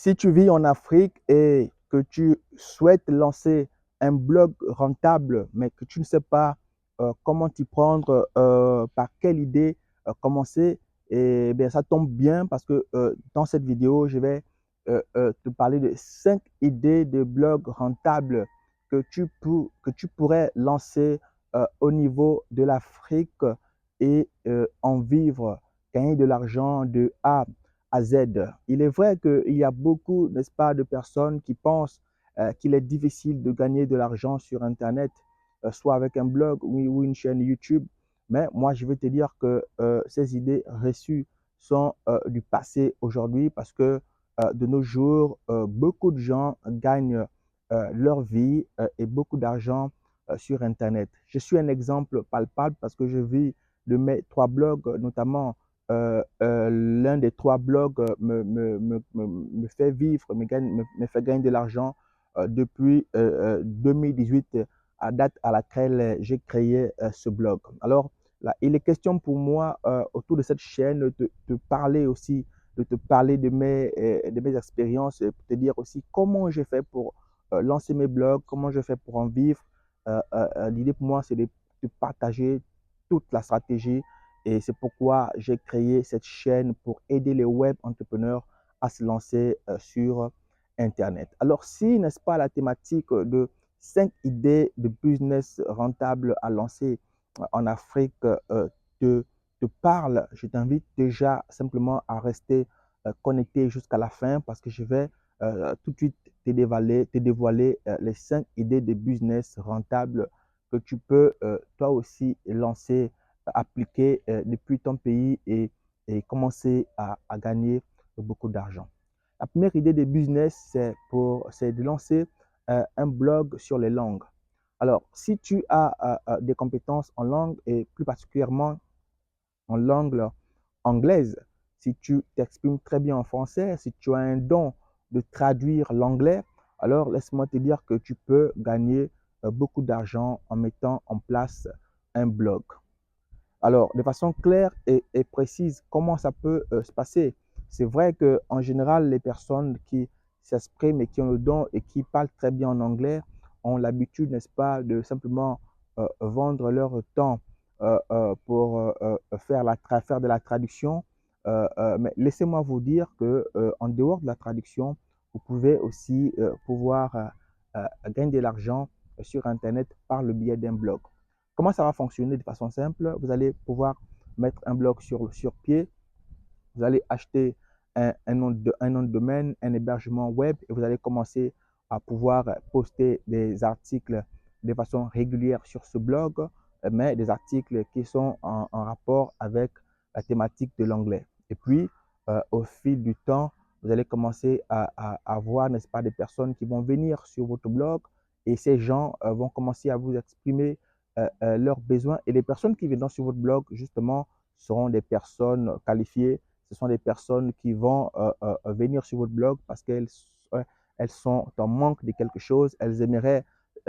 Si tu vis en Afrique et que tu souhaites lancer un blog rentable, mais que tu ne sais pas comment t'y prendre, par quelle idée commencer, et bien ça tombe bien parce que dans cette vidéo, je vais te parler de 5 idées de blog rentables que tu pourrais lancer au niveau de l'Afrique et en vivre, gagner de l'argent de A à Z. Il est vrai qu'il y a beaucoup, n'est-ce pas, de personnes qui pensent qu'il est difficile de gagner de l'argent sur Internet, soit avec un blog ou une chaîne YouTube. Mais moi, je veux te dire que ces idées reçues sont du passé aujourd'hui parce que de nos jours, beaucoup de gens gagnent leur vie et beaucoup d'argent sur Internet. Je suis un exemple palpable parce que je vis de mes 3 blogs, notamment l'un des 3 blogs me fait vivre, me fait gagner de l'argent depuis 2018, à date à laquelle j'ai créé ce blog. Alors, là, il est question pour moi autour de cette chaîne de parler aussi, de te parler de mes expériences, et pour te dire aussi comment j'ai fait pour lancer mes blogs, comment je fais pour en vivre. L'idée pour moi, c'est de partager toute la stratégie et c'est pourquoi j'ai créé cette chaîne pour aider les web entrepreneurs à se lancer sur Internet. Alors, si, n'est-ce pas, la thématique de 5 idées de business rentables à lancer en Afrique te, te parle, je t'invite déjà simplement à rester connecté jusqu'à la fin parce que je vais tout de suite te dévoiler les 5 idées de business rentables que tu peux toi aussi lancer, appliquer depuis ton pays et commencer à gagner beaucoup d'argent. La première idée de business, c'est de lancer un blog sur les langues. Alors, si tu as des compétences en langue et plus particulièrement en langue anglaise, si tu t'exprimes très bien en français, si tu as un don de traduire l'anglais, alors laisse-moi te dire que tu peux gagner beaucoup d'argent en mettant en place un blog. Alors, de façon claire et précise, comment ça peut se passer? C'est vrai qu'en général, les personnes qui s'expriment et qui ont le don et qui parlent très bien en anglais ont l'habitude, n'est-ce pas, de simplement vendre leur temps pour faire de la traduction. Mais laissez-moi vous dire que en dehors de la traduction, vous pouvez aussi pouvoir gagner de l'argent sur Internet par le biais d'un blog. Comment ça va fonctionner de façon simple? Vous allez pouvoir mettre un blog sur pied. Vous allez acheter un nom de domaine, un hébergement web et vous allez commencer à pouvoir poster des articles de façon régulière sur ce blog, mais des articles qui sont en rapport avec la thématique de l'anglais. Et puis, au fil du temps, vous allez commencer à avoir, n'est-ce pas, des personnes qui vont venir sur votre blog et ces gens vont commencer à vous exprimer leurs besoins. Et les personnes qui viendront sur votre blog, justement, seront des personnes qualifiées. Ce sont des personnes qui vont venir sur votre blog parce elles sont en manque de quelque chose. Elles aimeraient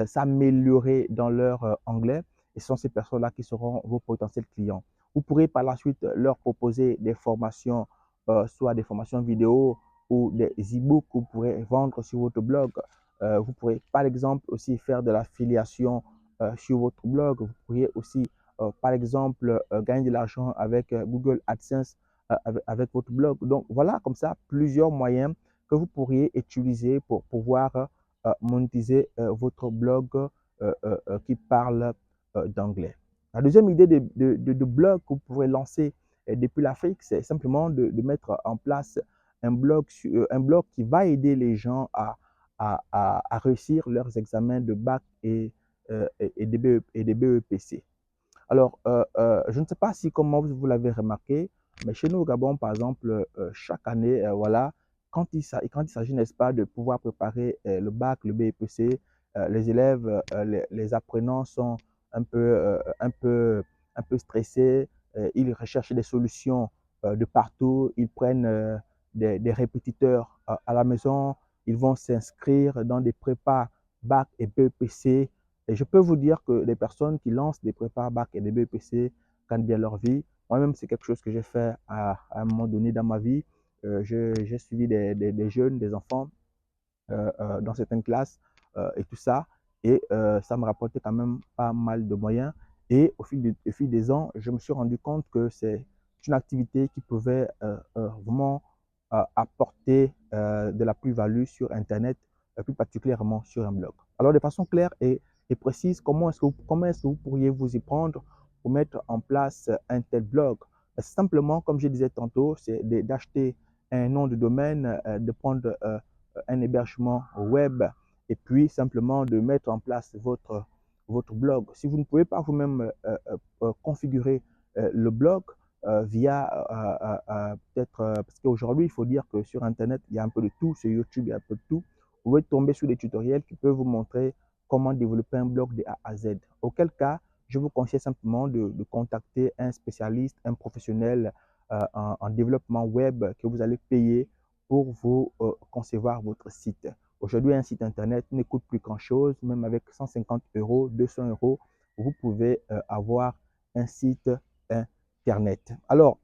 s'améliorer dans leur anglais. Et ce sont ces personnes-là qui seront vos potentiels clients. Vous pourrez par la suite leur proposer des formations, soit des formations vidéo ou des e-books que vous pourrez vendre sur votre blog. Vous pourrez par exemple aussi faire de l'affiliation sur votre blog. Vous pourriez aussi, par exemple, gagner de l'argent avec Google AdSense avec votre blog. Donc, voilà comme ça plusieurs moyens que vous pourriez utiliser pour pouvoir monétiser votre blog qui parle d'anglais. La deuxième idée de blog que vous pourrez lancer depuis l'Afrique, c'est simplement de mettre en place un blog qui va aider les gens à réussir leurs examens de bac et des BEPC. Alors, je ne sais pas si comment vous l'avez remarqué, mais chez nous au Gabon, par exemple, chaque année, voilà, quand il s'agit, n'est-ce pas, de pouvoir préparer le bac, le BEPC, les élèves, les apprenants sont un peu, un peu stressés. Ils recherchent des solutions de partout. Ils prennent des répétiteurs à la maison. Ils vont s'inscrire dans des prépas bac et BEPC. Et je peux vous dire que les personnes qui lancent des prépas bac et des BEPC gagnent bien leur vie. Moi-même, c'est quelque chose que j'ai fait à un moment donné dans ma vie. j'ai suivi des jeunes, des enfants dans certaines classes et tout ça. Et ça me rapportait quand même pas mal de moyens. Et au fil des ans, je me suis rendu compte que c'est une activité qui pouvait vraiment apporter de la plus-value sur Internet, plus particulièrement sur un blog. Alors, de façon claire et précise, comment est-ce que vous pourriez vous y prendre pour mettre en place un tel blog? Simplement, comme je disais tantôt, c'est d'acheter un nom de domaine, de prendre un hébergement web et puis simplement de mettre en place votre blog. Si vous ne pouvez pas vous-même configurer le blog via peut-être, parce qu'aujourd'hui, il faut dire que sur Internet, il y a un peu de tout, sur YouTube, il y a un peu de tout. Vous pouvez tomber sur des tutoriels qui peuvent vous montrer comment développer un blog de A à Z. Auquel cas, je vous conseille simplement de contacter un spécialiste, un professionnel en développement web que vous allez payer pour vous concevoir votre site. Aujourd'hui, un site internet ne coûte plus grand-chose, même avec 150 euros, 200 euros, vous pouvez avoir un site internet. Alors,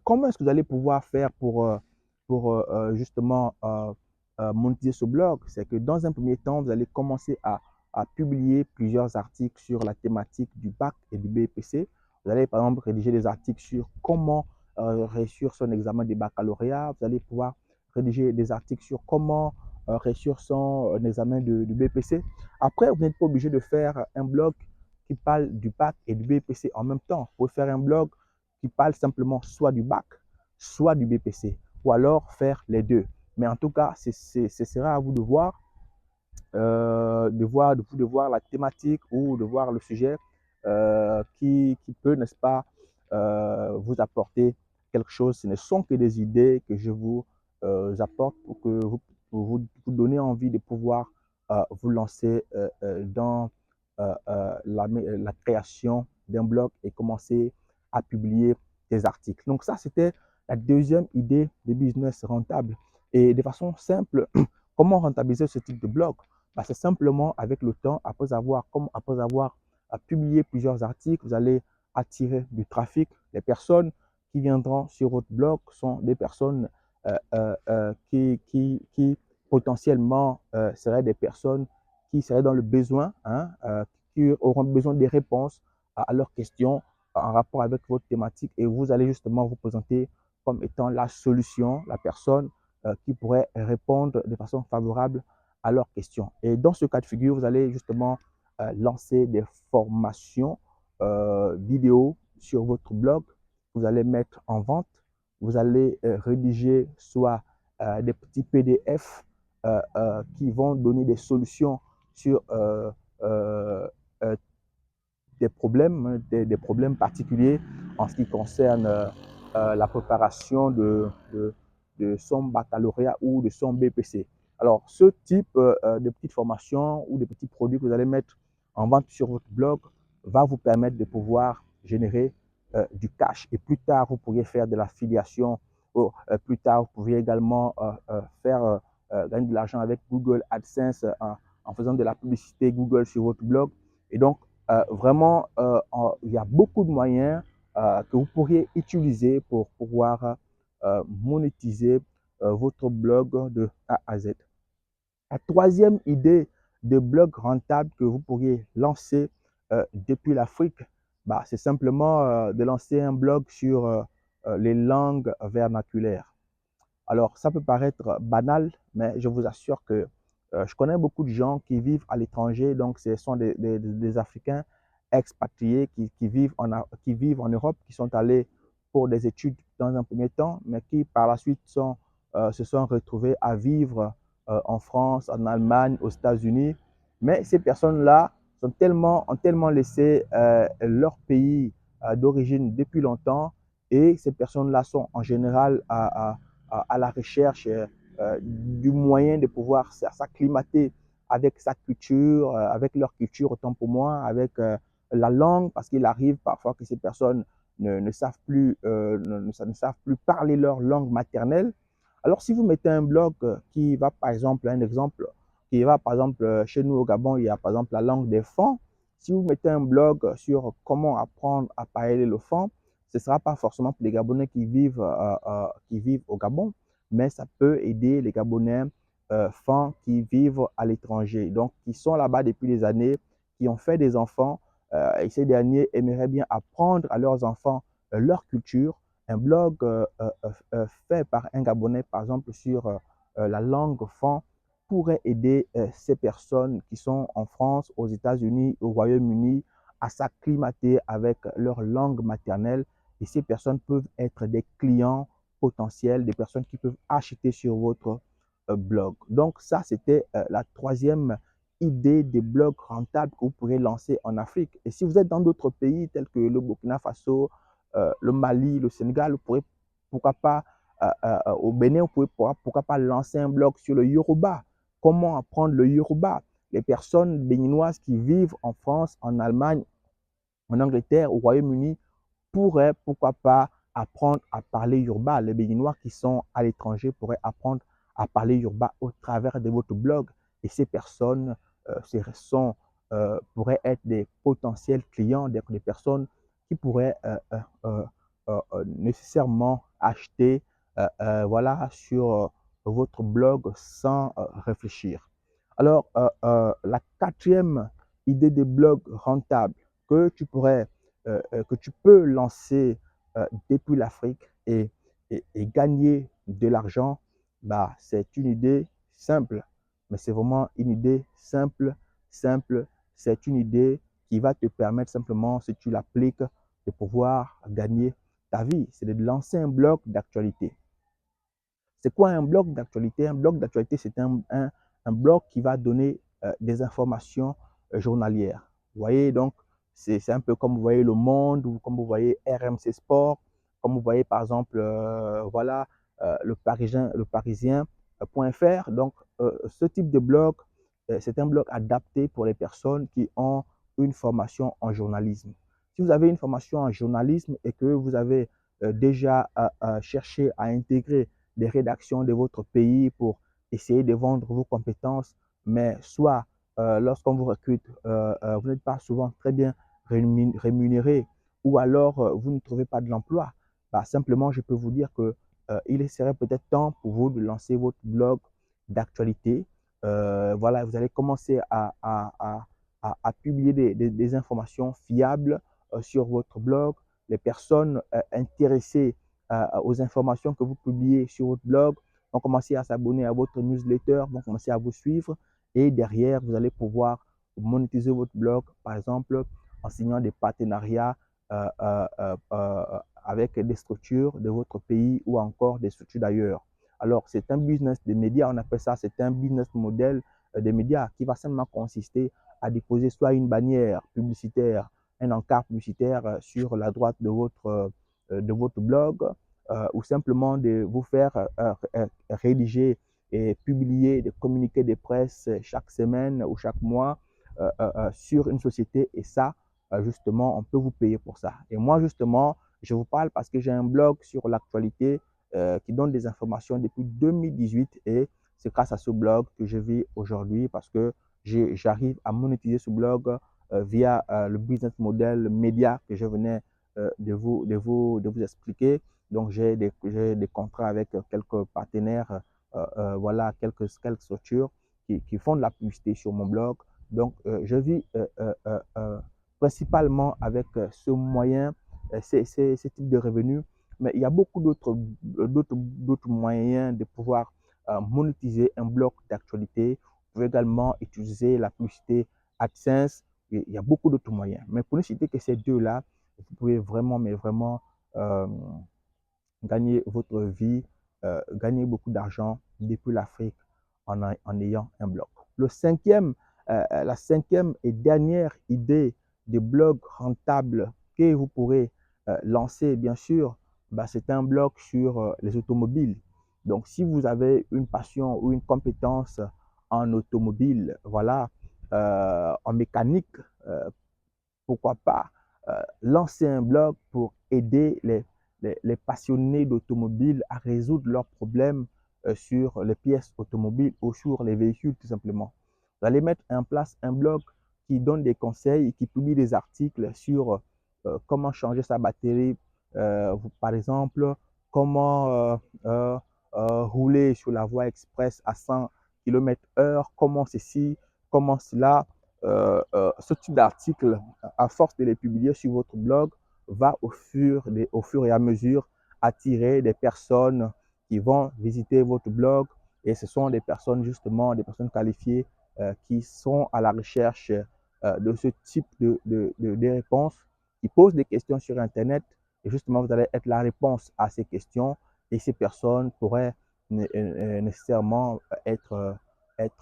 comment est-ce que vous allez pouvoir faire pour justement monétiser ce blog? C'est que dans un premier temps, vous allez commencer à publier plusieurs articles sur la thématique du bac et du BPC. Vous allez par exemple rédiger des articles sur comment réussir son examen de baccalauréat. Vous allez pouvoir rédiger des articles sur comment réussir son examen de BPC. Après, vous n'êtes pas obligé de faire un blog qui parle du bac et du BPC en même temps. Vous pouvez faire un blog qui parle simplement soit du bac, soit du BPC, ou alors faire les deux. Mais en tout cas, ce sera à vous de voir de voir la thématique ou de voir le sujet qui peut, n'est-ce pas, vous apporter quelque chose. Ce ne sont que des idées que je vous apporte pour vous donner envie de pouvoir vous lancer dans la création d'un blog et commencer à publier des articles. Donc ça, c'était la deuxième idée de business rentable. Et de façon simple, comment rentabiliser ce type de blog? Bah, c'est simplement avec le temps, après avoir publié plusieurs articles, vous allez attirer du trafic. Les personnes qui viendront sur votre blog sont des personnes qui potentiellement seraient des personnes qui seraient dans le besoin, hein, qui auront besoin des réponses à leurs questions en rapport avec votre thématique et vous allez justement vous présenter comme étant la solution, la personne qui pourrait répondre de façon favorable à leurs questions. Et dans ce cas de figure, vous allez justement lancer des formations vidéo sur votre blog. Vous allez mettre en vente. Vous allez rédiger soit des petits PDF qui vont donner des solutions sur euh, des problèmes particuliers en ce qui concerne la préparation de son baccalauréat ou de son BPC. Alors, ce type de petites formations ou de petits produits que vous allez mettre en vente sur votre blog va vous permettre de pouvoir générer du cash. Et plus tard, vous pourriez faire de l'affiliation. Plus tard, vous pourriez également faire gagner de l'argent avec Google AdSense en faisant de la publicité Google sur votre blog. Et donc, vraiment, il y a beaucoup de moyens que vous pourriez utiliser pour pouvoir monétiser votre blog de A à Z. La troisième idée de blog rentable que vous pourriez lancer depuis l'Afrique, bah, c'est simplement de lancer un blog sur les langues vernaculaires. Alors, ça peut paraître banal, mais je vous assure que je connais beaucoup de gens qui vivent à l'étranger, donc ce sont des Africains expatriés qui vivent en Europe, qui sont allés pour des études dans un premier temps, mais qui par la suite se sont retrouvés à vivre en France, en Allemagne, aux États-Unis. Mais ces personnes-là ont tellement laissé leur pays d'origine depuis longtemps et ces personnes-là sont en général à la recherche du moyen de pouvoir s'acclimater avec sa culture, avec leur culture, autant pour moi, avec la langue, parce qu'il arrive parfois que ces personnes ne savent plus, ne savent plus parler leur langue maternelle. Alors, si vous mettez un blog qui va, par exemple, un exemple, qui va, par exemple, chez nous au Gabon, il y a, par exemple, la langue des Fons. Si vous mettez un blog sur comment apprendre à parler le Fons, Ce ne sera pas forcément pour les Gabonais qui vivent au Gabon, mais ça peut aider les Gabonais femmes qui vivent à l'étranger, donc qui sont là-bas depuis des années, qui ont fait des enfants et ces derniers aimeraient bien apprendre à leurs enfants leur culture. Un blog fait par un Gabonais, par exemple, sur la langue fan pourrait aider ces personnes qui sont en France, aux États-Unis, au Royaume-Uni à s'acclimater avec leur langue maternelle. Et ces personnes peuvent être des clients potentiels, des personnes qui peuvent acheter sur votre blog. Donc ça, c'était la troisième idée des blogs rentables que vous pourrez lancer en Afrique. Et si vous êtes dans d'autres pays tels que le Burkina Faso, le Mali, le Sénégal, vous pourrez, pourquoi pas, au Bénin, vous pouvez pourquoi pas lancer un blog sur le Yoruba. Comment apprendre le Yoruba? Les personnes béninoises qui vivent en France, en Allemagne, en Angleterre, au Royaume-Uni, pourraient, pourquoi pas, apprendre à parler Yoruba. Les Béninois qui sont à l'étranger pourraient apprendre à parler Yoruba au travers de votre blog. Et ces personnes pourraient être des potentiels clients, des personnes qui pourraient nécessairement acheter voilà, sur votre blog sans réfléchir. Alors, la quatrième idée de blog rentable que que tu peux lancer depuis l'Afrique et gagner de l'argent, bah, c'est une idée simple, mais c'est vraiment une idée simple. C'est une idée qui va te permettre simplement, si tu l'appliques, de pouvoir gagner ta vie. C'est de lancer un blog d'actualité. C'est quoi un blog d'actualité? Un blog d'actualité, c'est un blog qui va donner des informations journalières. Vous voyez, donc, c'est un peu comme vous voyez Le Monde ou comme vous voyez RMC Sport, comme vous voyez par exemple, voilà, le Parisien.fr. Donc, ce type de blog, c'est un blog adapté pour les personnes qui ont une formation en journalisme. Si vous avez une formation en journalisme et que vous avez déjà cherché à intégrer des rédactions de votre pays pour essayer de vendre vos compétences, mais soit lorsqu'on vous recrute, vous n'êtes pas souvent très bien rémunéré ou alors vous ne trouvez pas de l'emploi, bah, simplement je peux vous dire que il serait peut-être temps pour vous de lancer votre blog d'actualité. Voilà, vous allez commencer à publier des informations fiables sur votre blog. Les personnes intéressées aux informations que vous publiez sur votre blog, vont commencer à s'abonner à votre newsletter, vont commencer à vous suivre et derrière, vous allez pouvoir monétiser votre blog, par exemple, en signant des partenariats euh, euh, euh, euh, avec des structures de votre pays ou encore des structures d'ailleurs. Alors, c'est un business des médias, on appelle ça, c'est un business model des médias qui va simplement consister à déposer soit une bannière publicitaire, un encart publicitaire sur la droite de votre blog ou simplement de vous faire rédiger et publier des communiqués de presse chaque semaine ou chaque mois sur une société et ça, justement, on peut vous payer pour ça. Et moi, justement, je vous parle parce que j'ai un blog sur l'actualité qui donne des informations depuis 2018 et c'est grâce à ce blog que je vis aujourd'hui parce que j'arrive à monétiser ce blog via le business model média que je venais de vous expliquer. Donc, des contrats avec quelques partenaires, voilà, quelques structures qui font de la publicité sur mon blog. Donc, je vis principalement avec ce moyen, ce type de revenus. Mais il y a beaucoup d'autres moyens de pouvoir monétiser un blog d'actualité. Vous pouvez également utiliser la publicité AdSense. Il y a beaucoup d'autres moyens. Mais pour ne citer que ces deux-là, vous pouvez vraiment, mais vraiment euh, gagner votre vie, gagner beaucoup d'argent depuis l'Afrique en ayant un blog. La cinquième et dernière idée de blog rentable que vous pourrez lancer, bien sûr, bah, c'est un blog sur les automobiles. Donc, si vous avez une passion ou une compétence en automobile, voilà, en mécanique, pourquoi pas lancer un blog pour aider les passionnés d'automobile à résoudre leurs problèmes sur les pièces automobiles ou sur les véhicules tout simplement. Vous allez mettre en place un blog qui donne des conseils et qui publie des articles sur comment changer sa batterie par exemple, comment rouler sur la voie express à 100 km/h, comment ceci, comment cela. Ce type d'article, à force de les publier sur votre blog, va au fur et à mesure attirer des personnes qui vont visiter votre blog. Et ce sont des personnes, justement, des personnes qualifiées qui sont à la recherche de ce type de réponses, qui posent des questions sur Internet. Et justement, vous allez être la réponse à ces questions. Et ces personnes pourraient nécessairement être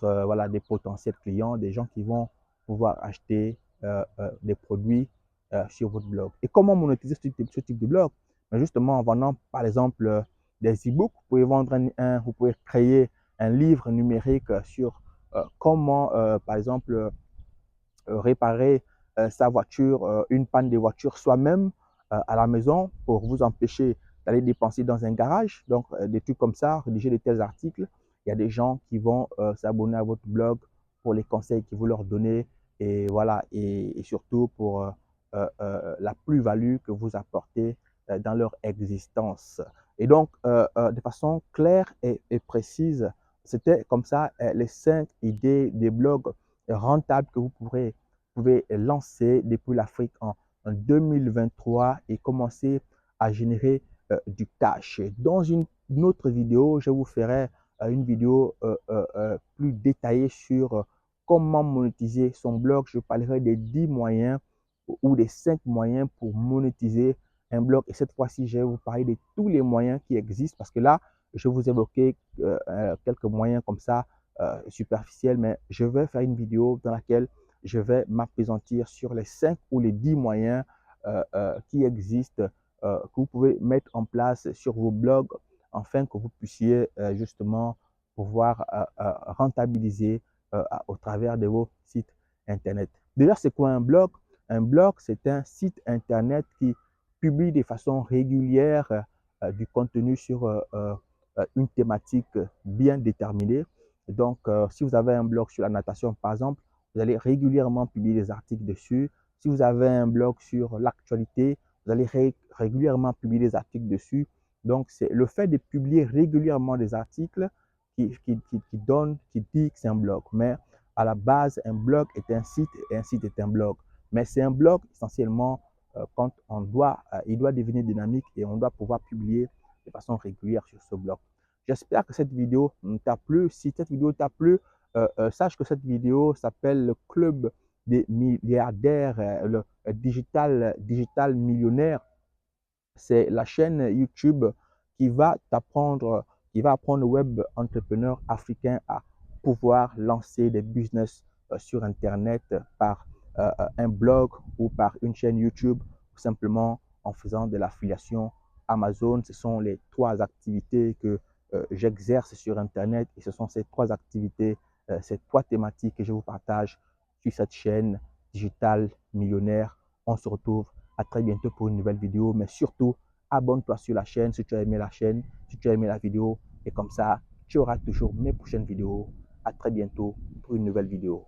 voilà, des potentiels clients, des gens qui vont pouvoir acheter des produits sur votre blog. Et comment monétiser ce type de blog? Ben justement, en vendant, par exemple, des e-books. Vous pouvez vendre vous pouvez créer un livre numérique sur comment, par exemple, réparer sa voiture, une panne de voiture soi-même à la maison pour vous empêcher d'aller dépenser dans un garage. Donc, des trucs comme ça, rédiger de tels articles. Il y a des gens qui vont s'abonner à votre blog pour les conseils que vous leur donnez et voilà, et surtout pour la plus-value que vous apportez dans leur existence. Et donc, de façon claire et précise, c'était comme ça les 5 idées des blogs rentables que vous pouvez lancer depuis l'Afrique en 2023 et commencer à générer du cash. Dans une autre vidéo, je vous ferai une vidéo plus détaillée sur comment monétiser son blog. Je parlerai des 10 moyens ou des 5 moyens pour monétiser un blog. Et cette fois-ci, je vais vous parler de tous les moyens qui existent parce que là, je vous évoquais quelques moyens comme ça superficiels, mais je vais faire une vidéo dans laquelle je vais m'appesantir sur les 5 ou les 10 moyens qui existent, que vous pouvez mettre en place sur vos blogs afin que vous puissiez justement pouvoir rentabiliser au travers de vos sites Internet. Déjà, c'est quoi un blog? Un blog, c'est un site Internet qui publie de façon régulière du contenu sur une thématique bien déterminée. Donc, si vous avez un blog sur la natation, par exemple, vous allez régulièrement publier des articles dessus. Si vous avez un blog sur l'actualité, vous allez régulièrement publier des articles dessus. Donc, c'est le fait de publier régulièrement des articles qui dit que c'est un blog. Mais à la base, un blog est un site et un site est un blog. Mais c'est un blog essentiellement quand il doit devenir dynamique et on doit pouvoir publier de façon régulière sur ce blog. J'espère que cette vidéo t'a plu. Si cette vidéo t'a plu, sache que cette vidéo s'appelle le Club des milliardaires, le digital millionnaire. C'est la chaîne YouTube qui va t'apprendre, qui va apprendre aux web entrepreneurs africains à pouvoir lancer des business sur Internet par un blog ou par une chaîne YouTube ou simplement en faisant de l'affiliation Amazon. Ce sont les 3 activités que j'exerce sur Internet et ce sont ces 3 activités, ces 3 thématiques que je vous partage sur cette chaîne Digital Millionnaire. On se retrouve à très bientôt pour une nouvelle vidéo, mais surtout, abonne-toi sur la chaîne si tu as aimé la chaîne, si tu as aimé la vidéo, et comme ça, tu auras toujours mes prochaines vidéos. À très bientôt pour une nouvelle vidéo.